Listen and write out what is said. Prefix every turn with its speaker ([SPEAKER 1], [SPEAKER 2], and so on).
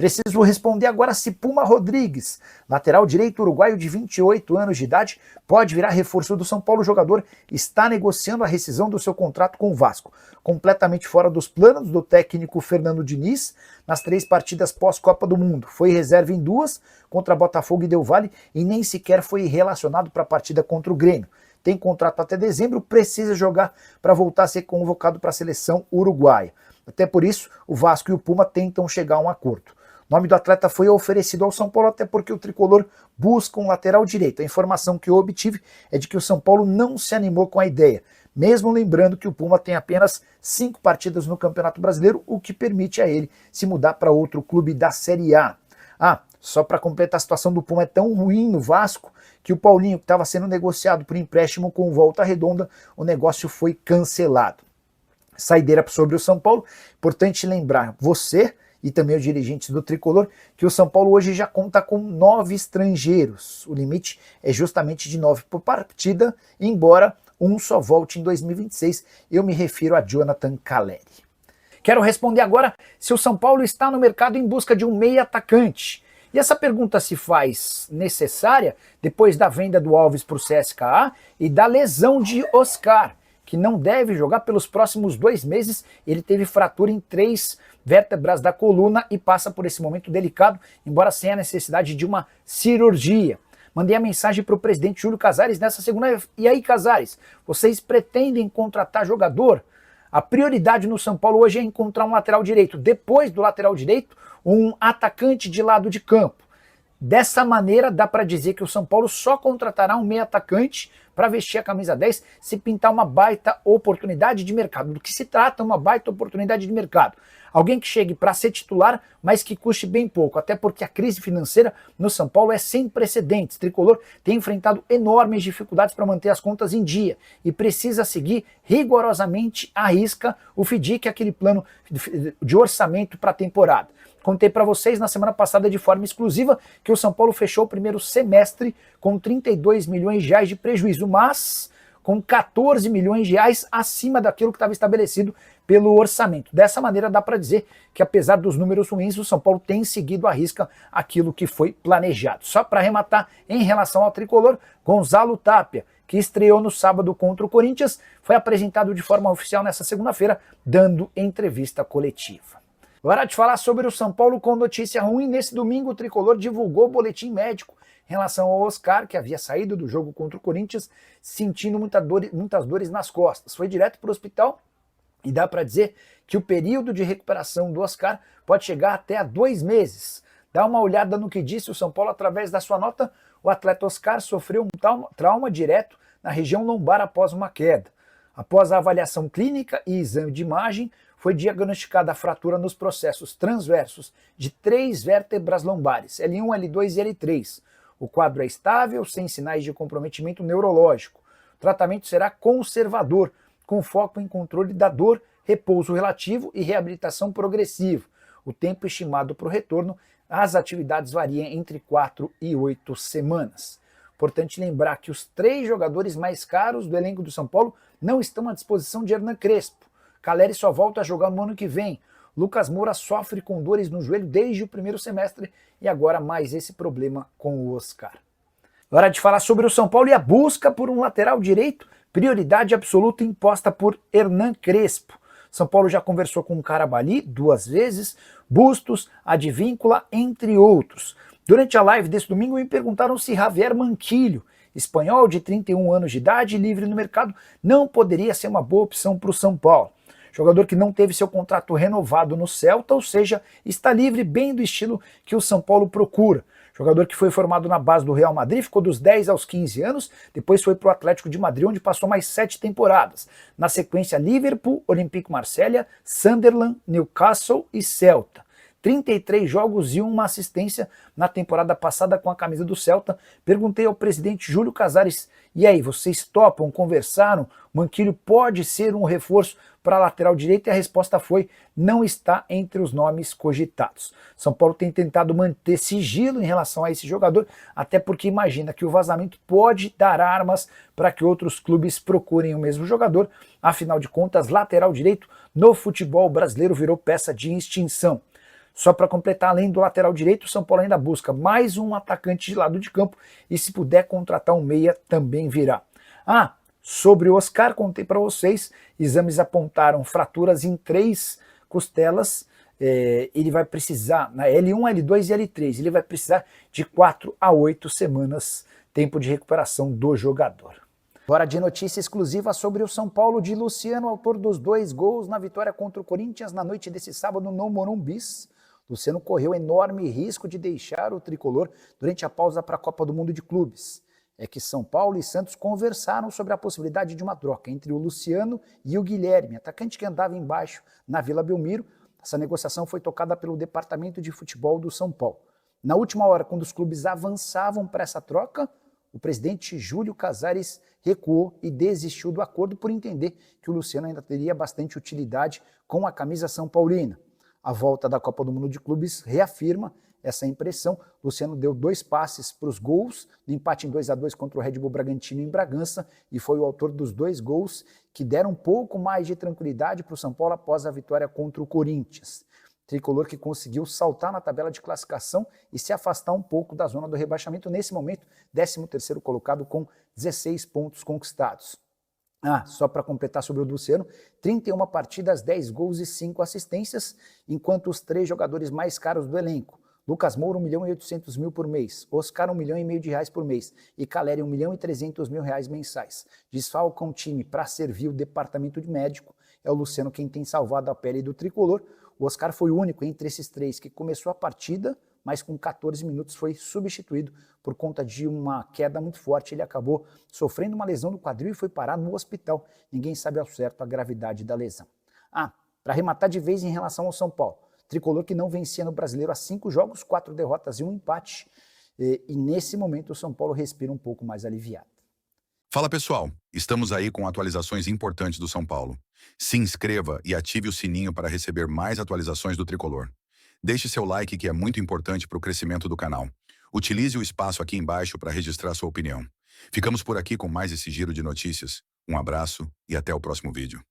[SPEAKER 1] Preciso responder agora se Puma Rodrigues, lateral direito uruguaio de 28 anos de idade, pode virar reforço do São Paulo. O jogador está negociando a rescisão do seu contrato com o Vasco. Completamente fora dos planos do técnico Fernando Diniz nas 3 partidas pós-Copa do Mundo. Foi reserva em 2 contra Botafogo e Del Valle e nem sequer foi relacionado para a partida contra o Grêmio. Tem contrato até dezembro, precisa jogar para voltar a ser convocado para a seleção uruguaia. Até por isso, o Vasco e o Puma tentam chegar a um acordo. O nome do atleta foi oferecido ao São Paulo, até porque o tricolor busca um lateral direito. A informação que eu obtive é de que o São Paulo não se animou com a ideia, mesmo lembrando que o Puma tem apenas 5 partidas no Campeonato Brasileiro, o que permite a ele se mudar para outro clube da Série A. Só para completar, a situação do Puma é tão ruim no Vasco que o Paulinho, que estava sendo negociado por empréstimo com Volta Redonda, o negócio foi cancelado. Saideira sobre o São Paulo, importante lembrar você e também os dirigentes do Tricolor, que o São Paulo hoje já conta com 9 estrangeiros. O limite é justamente de 9 por partida, embora um só volte em 2026. Eu me refiro a Jonathan Calleri. Quero responder agora se o São Paulo está no mercado em busca de um meia atacante. E essa pergunta se faz necessária depois da venda do Alves para o CSKA e da lesão de Oscar, que não deve jogar pelos próximos 2 meses. Ele teve fratura em 3 vértebras da coluna e passa por esse momento delicado, embora sem a necessidade de uma cirurgia. Mandei a mensagem para o presidente Júlio Casares nessa segunda. E aí, Casares, vocês pretendem contratar jogador? A prioridade no São Paulo hoje é encontrar um lateral direito. Depois do lateral direito, um atacante de lado de campo. Dessa maneira, dá para dizer que o São Paulo só contratará um meio atacante para vestir a camisa 10 se pintar uma baita oportunidade de mercado. Do que se trata uma baita oportunidade de mercado? Alguém que chegue para ser titular, mas que custe bem pouco, até porque a crise financeira no São Paulo é sem precedentes. O Tricolor tem enfrentado enormes dificuldades para manter as contas em dia e precisa seguir rigorosamente à risca o FDIC, aquele plano de orçamento para a temporada. Contei para vocês na semana passada de forma exclusiva que o São Paulo fechou o primeiro semestre com 32 milhões de reais de prejuízo, mas com 14 milhões de reais acima daquilo que estava estabelecido pelo orçamento. Dessa maneira dá para dizer que apesar dos números ruins, o São Paulo tem seguido à risca aquilo que foi planejado. Só para arrematar, em relação ao Tricolor, Gonzalo Tapia, que estreou no sábado contra o Corinthians, foi apresentado de forma oficial nessa segunda-feira, dando entrevista coletiva. Agora de falar sobre o São Paulo com notícia ruim, nesse domingo o Tricolor divulgou o boletim médico em relação ao Oscar, que havia saído do jogo contra o Corinthians sentindo muitas dores nas costas. Foi direto para o hospital e dá para dizer que o período de recuperação do Oscar pode chegar até a 2 meses. Dá uma olhada no que disse o São Paulo através da sua nota. O atleta Oscar sofreu um trauma direto na região lombar após uma queda. Após a avaliação clínica e exame de imagem, foi diagnosticada a fratura nos processos transversos de 3 vértebras lombares, L1, L2 e L3. O quadro é estável, sem sinais de comprometimento neurológico. O tratamento será conservador, com foco em controle da dor, repouso relativo e reabilitação progressiva. O tempo estimado para o retorno às atividades varia entre 4 e 8 semanas. Importante lembrar que os 3 jogadores mais caros do elenco do São Paulo não estão à disposição de Hernan Crespo. Calleri só volta a jogar no ano que vem. Lucas Moura sofre com dores no joelho desde o primeiro semestre e agora mais esse problema com o Oscar. Hora de falar sobre o São Paulo e a busca por um lateral direito, prioridade absoluta imposta por Hernan Crespo. São Paulo já conversou com o Carabali 2 vezes, Bustos, Advíncula, entre outros. Durante a live desse domingo me perguntaram se Javier Manquillo, espanhol de 31 anos de idade, livre no mercado, não poderia ser uma boa opção para o São Paulo. Jogador que não teve seu contrato renovado no Celta, ou seja, está livre, bem do estilo que o São Paulo procura. Jogador que foi formado na base do Real Madrid, ficou dos 10 aos 15 anos, depois foi para o Atlético de Madrid, onde passou mais 7 temporadas. Na sequência, Liverpool, Olympique Marselha, Sunderland, Newcastle e Celta. 33 jogos e 1 assistência na temporada passada com a camisa do Celta. Perguntei ao presidente Júlio Casares, e aí, vocês topam, conversaram? Manquillo pode ser um reforço para a lateral direita? E a resposta foi, não está entre os nomes cogitados. São Paulo tem tentado manter sigilo em relação a esse jogador, até porque imagina que o vazamento pode dar armas para que outros clubes procurem o mesmo jogador. Afinal de contas, lateral direito no futebol brasileiro virou peça de extinção. Só para completar, além do lateral direito, o São Paulo ainda busca mais um atacante de lado de campo e se puder contratar um meia também virá. Sobre o Oscar, contei para vocês, exames apontaram fraturas em 3 costelas, ele vai precisar, na L1, L2 e L3, ele vai precisar de 4 a 8 semanas, tempo de recuperação do jogador. Agora de notícia exclusiva sobre o São Paulo de Luciano, autor dos 2 gols na vitória contra o Corinthians na noite desse sábado no Morumbi. Luciano correu enorme risco de deixar o tricolor durante a pausa para a Copa do Mundo de Clubes. É que São Paulo e Santos conversaram sobre a possibilidade de uma troca entre o Luciano e o Guilherme, atacante que andava embaixo na Vila Belmiro. Essa negociação foi tocada pelo Departamento de Futebol do São Paulo. Na última hora, quando os clubes avançavam para essa troca, o presidente Júlio Casares recuou e desistiu do acordo por entender que o Luciano ainda teria bastante utilidade com a camisa são paulina. A volta da Copa do Mundo de Clubes reafirma essa impressão. Luciano deu 2 passes para os gols, no empate em 2-2 contra o Red Bull Bragantino em Bragança, e foi o autor dos 2 gols que deram um pouco mais de tranquilidade para o São Paulo após a vitória contra o Corinthians. Tricolor que conseguiu saltar na tabela de classificação e se afastar um pouco da zona do rebaixamento, nesse momento 13º colocado com 16 pontos conquistados. Só para completar sobre o Luciano, 31 partidas, 10 gols e 5 assistências, enquanto os 3 jogadores mais caros do elenco, Lucas Moura, 1.800.000 por mês, Oscar, R$1,5 milhão por mês e Caleri, R$1.300.000 mensais. Desfalcam o time para servir o departamento de médico. É o Luciano quem tem salvado a pele do tricolor. O Oscar foi o único entre esses 3 que começou a partida, mas com 14 minutos foi substituído por conta de uma queda muito forte. Ele acabou sofrendo uma lesão no quadril e foi parar no hospital. Ninguém sabe ao certo a gravidade da lesão. Para arrematar de vez em relação ao São Paulo, tricolor que não vencia no Brasileiro há 5 jogos, 4 derrotas e 1 empate. E nesse momento o São Paulo respira um pouco mais aliviado.
[SPEAKER 2] Fala pessoal, estamos aí com atualizações importantes do São Paulo. Se inscreva e ative o sininho para receber mais atualizações do tricolor. Deixe seu like que é muito importante para o crescimento do canal. Utilize o espaço aqui embaixo para registrar sua opinião. Ficamos por aqui com mais esse giro de notícias. Um abraço e até o próximo vídeo.